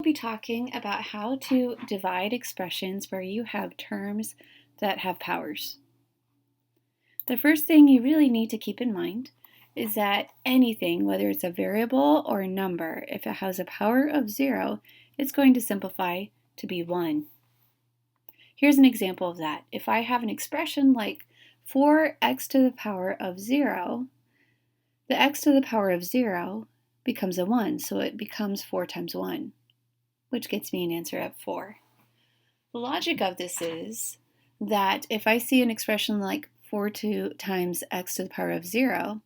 be talking about how to divide expressions where you have terms that have powers. The first thing you really need to keep in mind is that anything, whether it's a variable or a number, if it has a power of 0, it's going to simplify to be 1. Here's an example of that. If I have an expression like 4x to the power of 0, the x to the power of 0 becomes a 1, so it becomes 4 times 1, which gets me an answer of 4. The logic of this is that if I see an expression like 4 times x to the power of 0,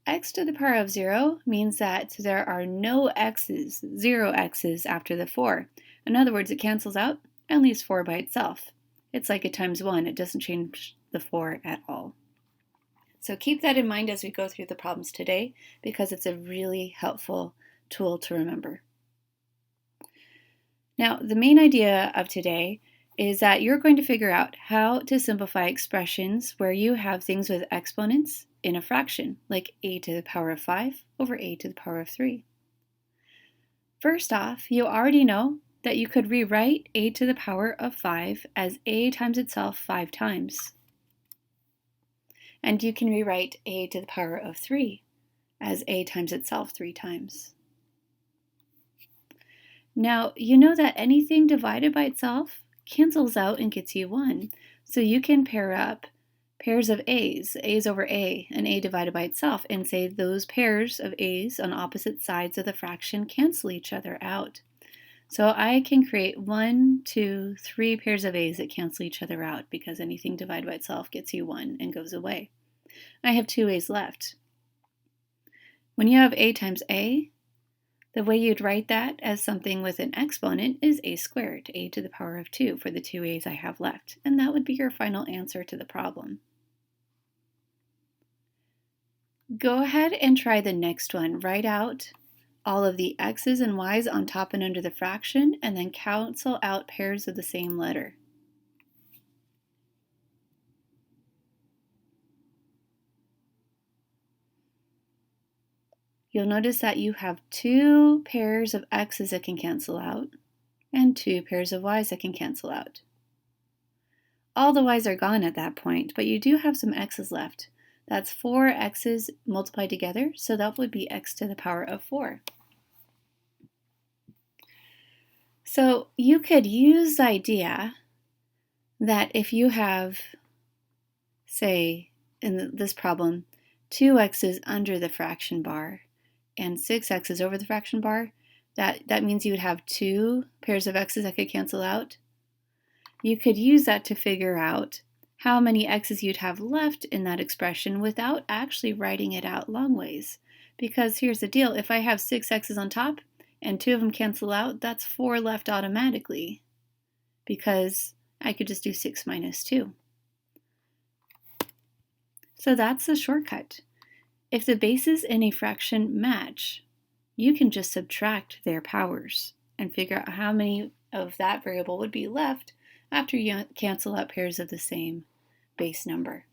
x to the power of 0 means that there are no x's, 0 x's after the 4. In other words, it cancels out and leaves 4 by itself. It's like a times 1. It doesn't change the 4 at all. So keep that in mind as we go through the problems today, because it's a really helpful tool to remember. Now, the main idea of today is that you're going to figure out how to simplify expressions where you have things with exponents in a fraction, like a to the power of 5 over a to the power of 3. First off, you already know that you could rewrite a to the power of 5 as a times itself 5 times. And you can rewrite a to the power of 3 as a times itself 3 times. Now, you know that anything divided by itself cancels out and gets you 1. So you can pair up pairs of a's over a, and a divided by itself, and say those pairs of a's on opposite sides of the fraction cancel each other out. So I can create 1, 2, 3 pairs of a's that cancel each other out, because anything divided by itself gets you 1 and goes away. I have 2 a's left. When you have a times a, the way you'd write that as something with an exponent is a squared, a to the power of 2 for the 2 a's I have left, and that would be your final answer to the problem. Go ahead and try the next one. Write out all of the x's and y's on top and under the fraction, and then cancel out pairs of the same letter. You'll notice that you have 2 pairs of x's that can cancel out, and 2 pairs of y's that can cancel out. All the y's are gone at that point, but you do have some x's left. That's 4 x's multiplied together, so that would be x to the power of 4. So you could use the idea that if you have, say, in this problem, 2 x's under the fraction bar and 6 x's over the fraction bar, that means you would have 2 pairs of x's that could cancel out. You could use that to figure out how many x's you'd have left in that expression without actually writing it out long ways. Because here's the deal, if I have 6 x's on top and 2 of them cancel out, that's 4 left automatically, because I could just do 6 minus 2. So that's the shortcut. If the bases in a fraction match, you can just subtract their powers and figure out how many of that variable would be left after you cancel out pairs of the same base number.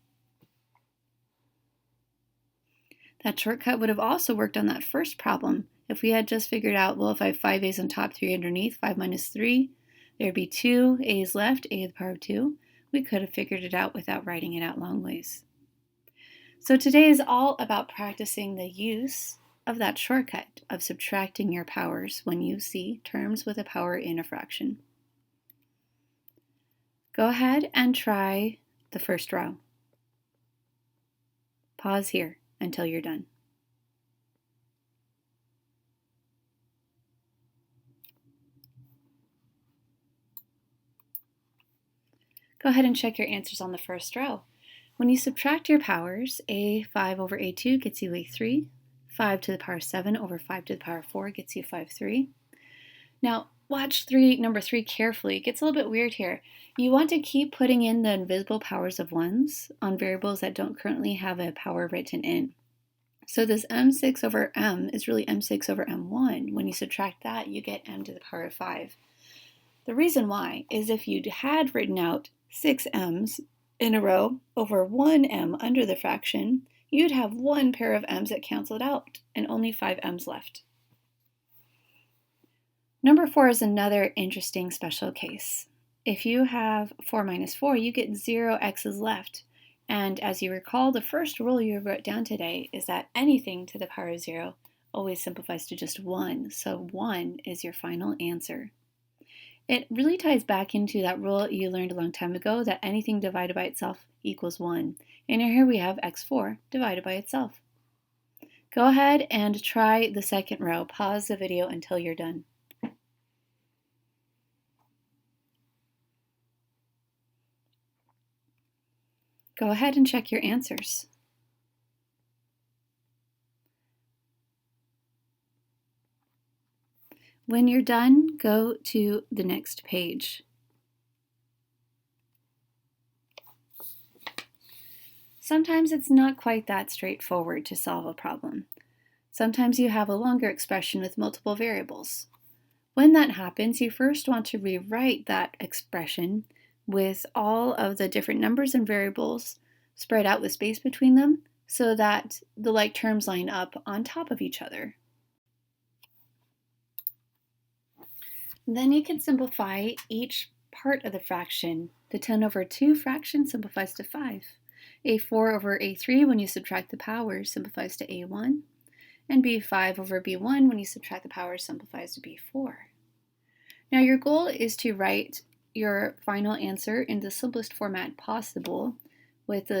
That shortcut would have also worked on that first problem if we had just figured out, well, if I have 5 a's on top, 3 underneath, 5 minus 3, there'd be 2 a's left, a to the power of 2. We could have figured it out without writing it out long ways. So today is all about practicing the use of that shortcut of subtracting your powers when you see terms with a power in a fraction. Go ahead and try the first row. Pause here until you're done. Go ahead and check your answers on the first row. When you subtract your powers, a5 over a2 gets you a3, 5 to the power 7 over 5 to the power 4 gets you 5/3. Now, watch number 3 carefully. It gets a little bit weird here. You want to keep putting in the invisible powers of 1s on variables that don't currently have a power written in. So this m6 over m is really m6 over m1. When you subtract that, you get m to the power of 5. The reason why is if you had written out 6 m's in a row over 1 m under the fraction, you'd have 1 pair of m's that canceled out and only 5 m's left. Number 4 is another interesting special case. If you have 4 minus 4, you get 0 x's left. And as you recall, the first rule you wrote down today is that anything to the power of 0 always simplifies to just 1. So 1 is your final answer. It really ties back into that rule you learned a long time ago that anything divided by itself equals 1. And here we have x4 divided by itself. Go ahead and try the second row. Pause the video until you're done. Go ahead and check your answers. When you're done, go to the next page. Sometimes it's not quite that straightforward to solve a problem. Sometimes you have a longer expression with multiple variables. When that happens, you first want to rewrite that expression with all of the different numbers and variables spread out with space between them so that the like terms line up on top of each other. Then you can simplify each part of the fraction. The 10 over 2 fraction simplifies to 5. A4 over A3 when you subtract the powers simplifies to A1. And B5 over B1 when you subtract the powers simplifies to B4. Now your goal is to write your final answer in the simplest format possible, with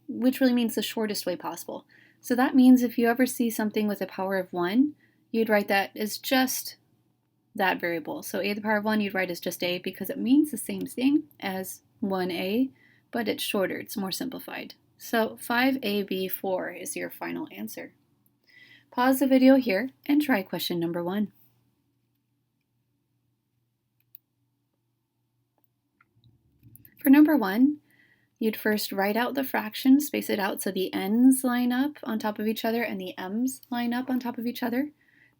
which really means the shortest way possible. So that means if you ever see something with a power of 1, you'd write that as just that variable. So a to the power of 1 you'd write as just a because it means the same thing as 1a, but it's shorter, it's more simplified. So 5ab4 is your final answer. Pause the video here and try question number 1. For number 1, you'd first write out the fraction, space it out so the n's line up on top of each other and the m's line up on top of each other.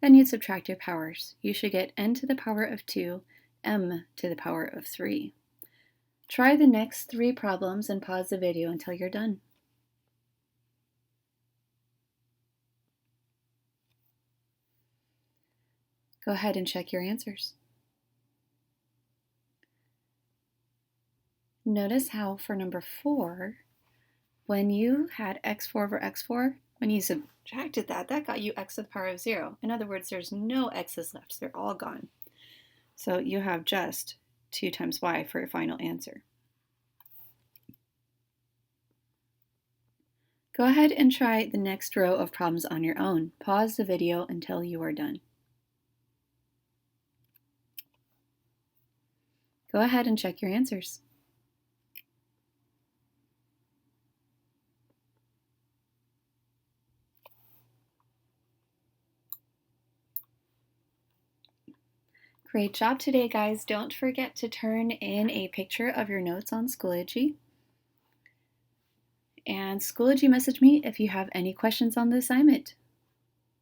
Then you'd subtract your powers. You should get n to the power of 2, m to the power of 3. Try the next 3 problems and pause the video until you're done. Go ahead and check your answers. Notice how for number 4, when you had x4 over x4, when you subtracted that got you x to the power of 0. In other words, there's no x's left. They're all gone. So you have just 2 times y for your final answer. Go ahead and try the next row of problems on your own. Pause the video until you are done. Go ahead and check your answers. Great job today, guys. Don't forget to turn in a picture of your notes on Schoology. And Schoology, message me if you have any questions on the assignment.